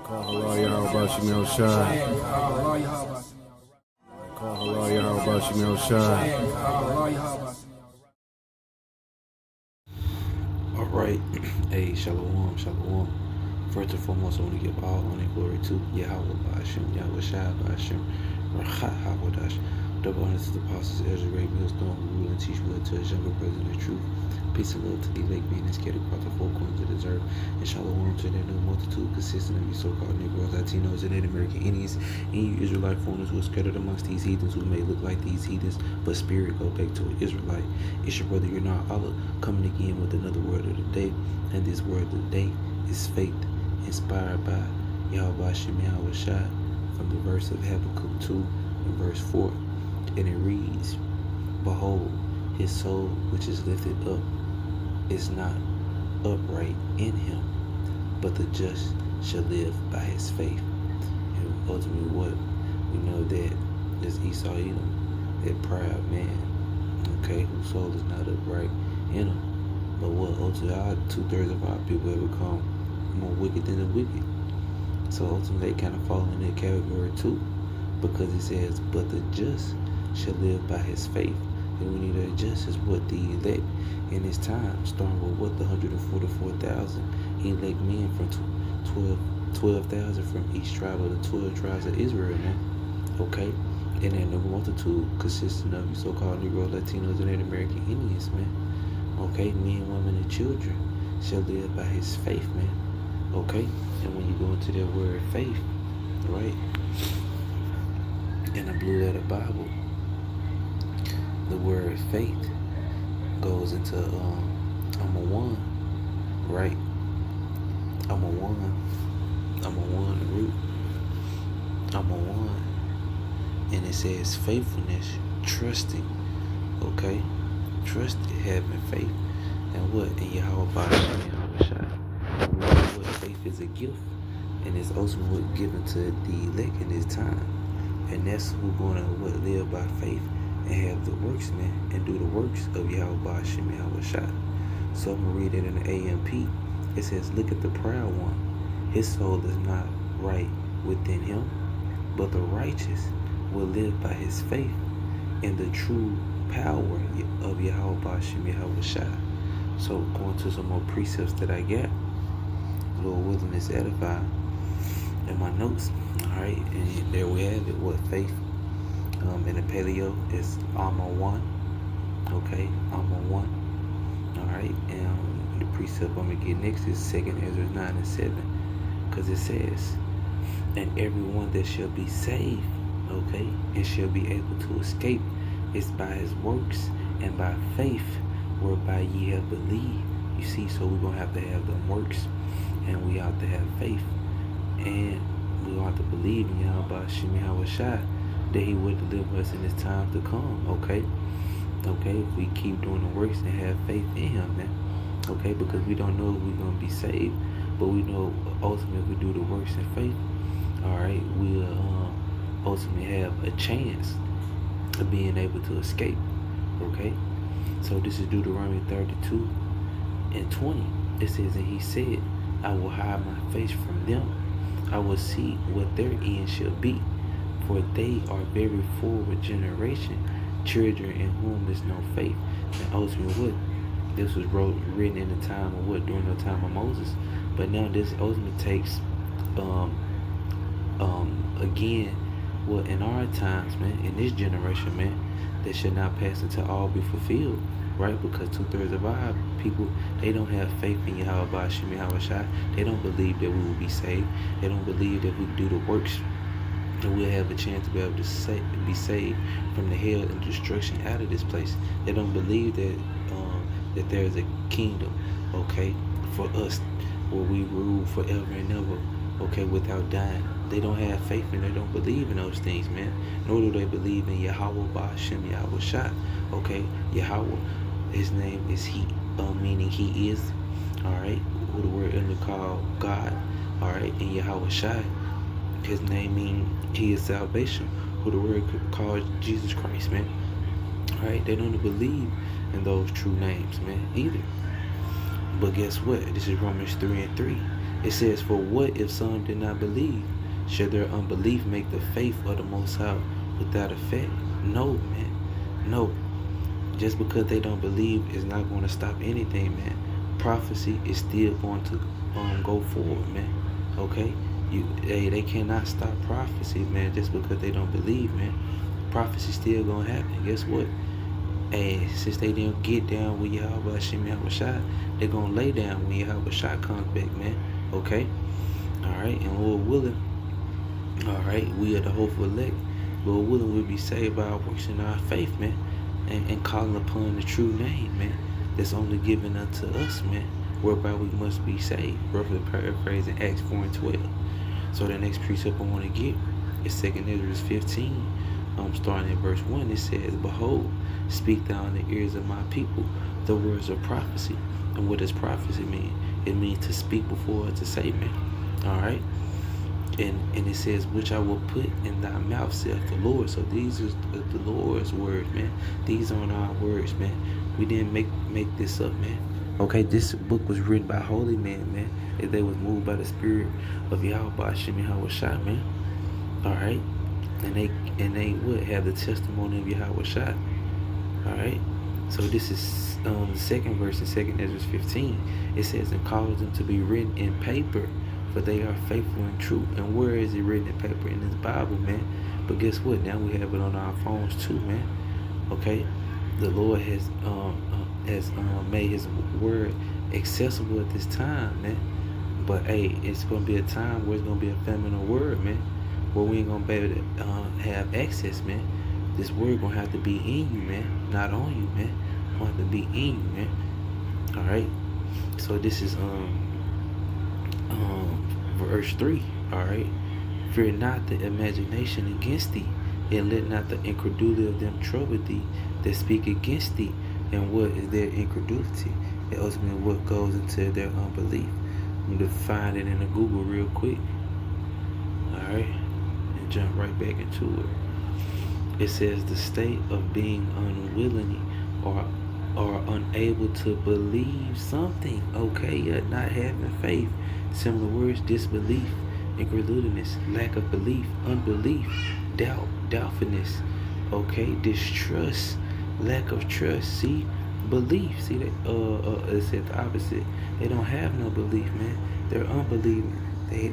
𝐤𝐿𝐿 All right, hey, shalom, shalom. First and foremost, I want to give all honor and glory to Yahweh, Yahweh, Rahawadash. Double honor to the apostles, Ezra, Ray, Millstone, who rule and teach blood to his younger brother in the truth. Peace and love to the elect being scattered across the four corners of the earth. And shalom to their new multitude, consisting of you so-called Negroes, Latinos, and Native American Indians, and you Israelite foreigners who are scattered amongst these heathens who may look like these heathens, but spirit go back to an Israelite. It's your brother, Allah, coming again with another word of the day. And this word of the day is faith, inspired by Yahweh 𝐤𝐿𝐿 from the verse of Habakkuk 2 and verse 4. And it reads, Behold, his soul which is lifted up is not upright in him, but the just shall live by his faith. And ultimately what? We know that this Esau Edom, that proud man, okay, whose soul is not upright in him. But what ultimately 2/3 of our people have become more wicked than the wicked. So ultimately they kind of fall in that category too, because it says, but the just shall live by his faith. And we need to adjust is what the elect in this time, starting with what the 144,000 elect men from 12,000 from each tribe of the 12 tribes of Israel, man. Okay? And then the multitude consisting of you so-called Negroes, Latinos, and Native American Indians, man. Okay? Men, women, and children shall live by his faith, man. Okay? And when you go into that word faith, right? In the blue letter Bible, the word faith goes into AhMaWan, right? AhMaWan root. AhMaWan, and it says faithfulness, trusting, okay? Trusting, having faith, and what? In Yahweh what faith is a gift, and it's ultimately given to the elect in this time, and that's who gonna live by faith and have the works, man, and do the works of Yahweh 𝐤𝐿𝐿. So I'm gonna read it in the AMP. It says, look at the proud one. His soul is not right within him, but the righteous will live by his faith in the true power of Yahweh 𝐤𝐿𝐿. So going to some more precepts that I got, Lord willing is edified in my notes. All right, and there we have it. What faith in the paleo is AhMaWan. Okay, AhMaWan. All right, and the precept I'm gonna get next is 2nd Ezra 9 and 7, because it says, and everyone that shall be saved, okay, and shall be able to escape is by his works and by faith whereby ye have believed. You see, so we're gonna have to have them works, and we have to have faith, and we have to believe in Yahweh 𝐤𝐿𝐿 that he would deliver us in this time to come. Okay, if we keep doing the works and have faith in him, man. Okay, because we don't know if we're gonna be saved, but we know ultimately if we do the works in faith, all right, we'll ultimately have a chance of being able to escape. Okay, so this is Deuteronomy 32 and 20. It says, and he said, I will hide my face from them. I will see what their end shall be, for they are very forward generation, children in whom is no faith. And ultimately what? This was written in the time of what? During the time of Moses. But now this ultimately takes, again, what in our times, man, in this generation, man, that should not pass until all be fulfilled, right? Because 2/3 of our people, they don't have faith in Yahweh 𝐤𝐿𝐿. They don't believe that we will be saved. They don't believe that we do the works and we'll have a chance to be able to be saved from the hell and destruction out of this place. They don't believe that that there is a kingdom, okay, for us where we rule forever and ever, okay, without dying. They don't have faith and they don't believe in those things, man. Nor do they believe in Yahweh 𝐤𝐿𝐿. Okay, Yahweh, his name is He, meaning He is, all right, who the word in called God, all right, and Yahweh, his name means He is salvation, who the word calls Jesus Christ, man. All right, they don't believe in those true names, man, either. But guess what? This is Romans 3 and 3. It says, for what if some did not believe? Should their unbelief make the faith of the Most High without effect? No, man. No. Just because they don't believe is not going to stop anything, man. Prophecy is still going to go forward, man. Okay? They cannot stop prophecy, man, just because they don't believe, man. Prophecy still going to happen. Guess what? Hey, since they didn't get down with 𝐻𝐿𝐼, they're going to lay down when 𝐻𝐿𝐼 comes back, man. Okay? Alright? And Lord willing, alright, we are the hopeful elect. Lord willing, we'll be saved by our works and our faith, man. And calling upon the true name, man, that's only given unto us, man, whereby we must be saved. Roughly paraphrasing Acts 4 and 12. So the next precept I want to get is 2 Ezra 15. Starting at verse 1, it says, behold, speak thou in the ears of my people the words of prophecy. And what does prophecy mean? It means to speak before to say, man. Alright? And it says, which I will put in thy mouth, saith the Lord. So these are the Lord's words, man. These aren't our words, man. We didn't make this up, man. Okay, this book was written by holy men, man. If they was moved by the spirit of 𝐻𝐿𝐼, man. Alright? And they would have the testimony of 𝐻𝐿𝐼. Alright? So this is the second verse in 2 Ezra 15. It says, and cause them to be written in paper, for they are faithful and true. And where is it written in paper? In this Bible, man. But guess what? Now we have it on our phones too, man. Okay? The Lord has made his word accessible at this time, man. But hey, it's gonna be a time where it's gonna be a famine of word, man. Where we ain't gonna be able to have access, man. This word gonna have to be in you, man. Not on you, man. Gonna have to be in you, man. Alright. So this is verse 3, alright. Fear not the imagination against thee, and let not the incredulity of them trouble thee that speak against thee. And what is their incredulity? And ultimately what goes into their unbelief. I'm going to find it in the Google real quick. Alright. And jump right back into it. It says the state of being unwilling or unable to believe something. Okay, not having faith. Similar words, disbelief, incredulousness, lack of belief, unbelief, doubt, doubtfulness, okay, distrust, lack of trust. See, belief. See that it said the opposite. They don't have no belief, man. They're unbelieving. They're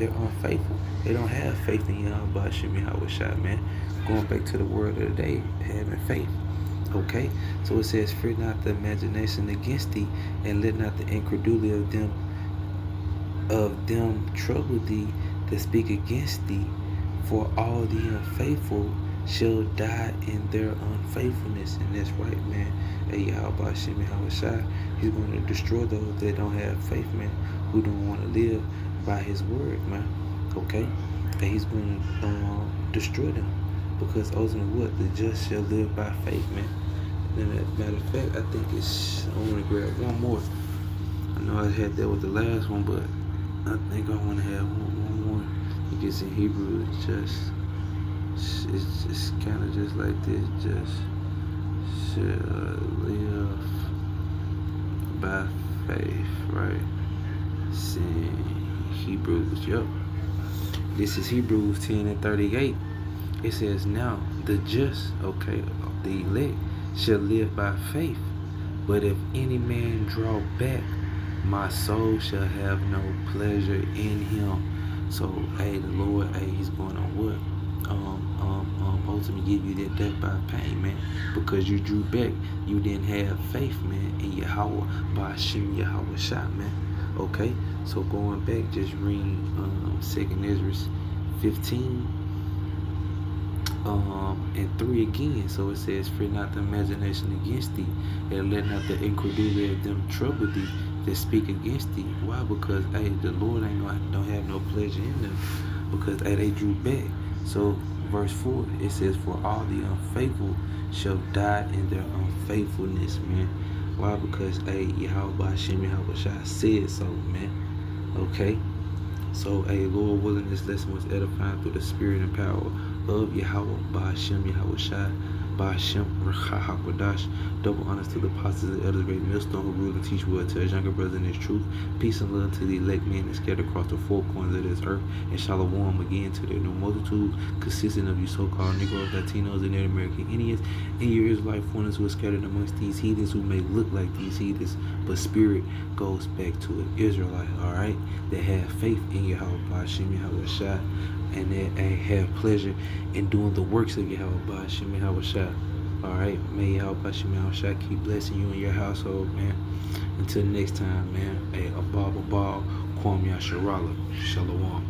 unfaithful. They don't have faith in 𝐻𝐿𝐼, man. Going back to the word of the day, having faith. Okay, so it says, fear not the imagination against thee, and let not the incredulity of them trouble thee that speak against thee, for all the unfaithful shall die in their unfaithfulness. And that's right, man. 𝐻𝐿𝐼, he's going to destroy those that don't have faith, man, who don't want to live by his word, man. Okay, and he's going to destroy them, because ultimately what? The just shall live by faith, man. And as a matter of fact, I think I want to grab one more. I know I had that with the last one, but I think I want to have one more. It gets in Hebrew. It's just kind of just like this. Just shall live by faith, right? See, Hebrews, yup. This is Hebrews 10 and 38. It says, now the just, okay, the elect shall live by faith. But if any man draw back, my soul shall have no pleasure in him. So, hey, the Lord, hey, he's going on what? Ultimately give you that death by pain, man. Because you drew back. You didn't have faith, man, in Yahweh, by 𝐻𝐿𝐼, man. Okay? So going back, just reading 2 Ezra 15 and 3 again. So it says, fear not the imagination against thee, and let not the incredulity of them trouble thee that speak against thee. Why? Because hey, the Lord don't have no pleasure in them, because hey, they drew back. So verse 4, it says, for all the unfaithful shall die in their unfaithfulness, man. Why? Because hey, 𝐻𝐿𝐼 said so, man. Okay? So, hey, Lord willing, this lesson was edifying through the spirit and power of 𝐻𝐿𝐼, Ba'ashem 𐤀𐤌𐤅. Double honors to the apostles and elders, great millstone who rule and teach well to his younger brothers in his truth. Peace and love to the elect men that scattered across the four corners of this earth. And shalom again to their new multitude, consisting of you so-called Negroes, Latinos, and Native American Indians, and your Israelite foreigners who are scattered amongst these heathens who may look like these heathens, but spirit goes back to an Israelite, all right, that have faith in Yahweh Hashem Yahweh, and that have pleasure in doing the works of Yahweh Hashem Yahweh. All right, may Yahweh Hashem Yahweh keep blessing you and your household, man. Until next time, man. Hey, Abba Kwam Yasharala. Shalom.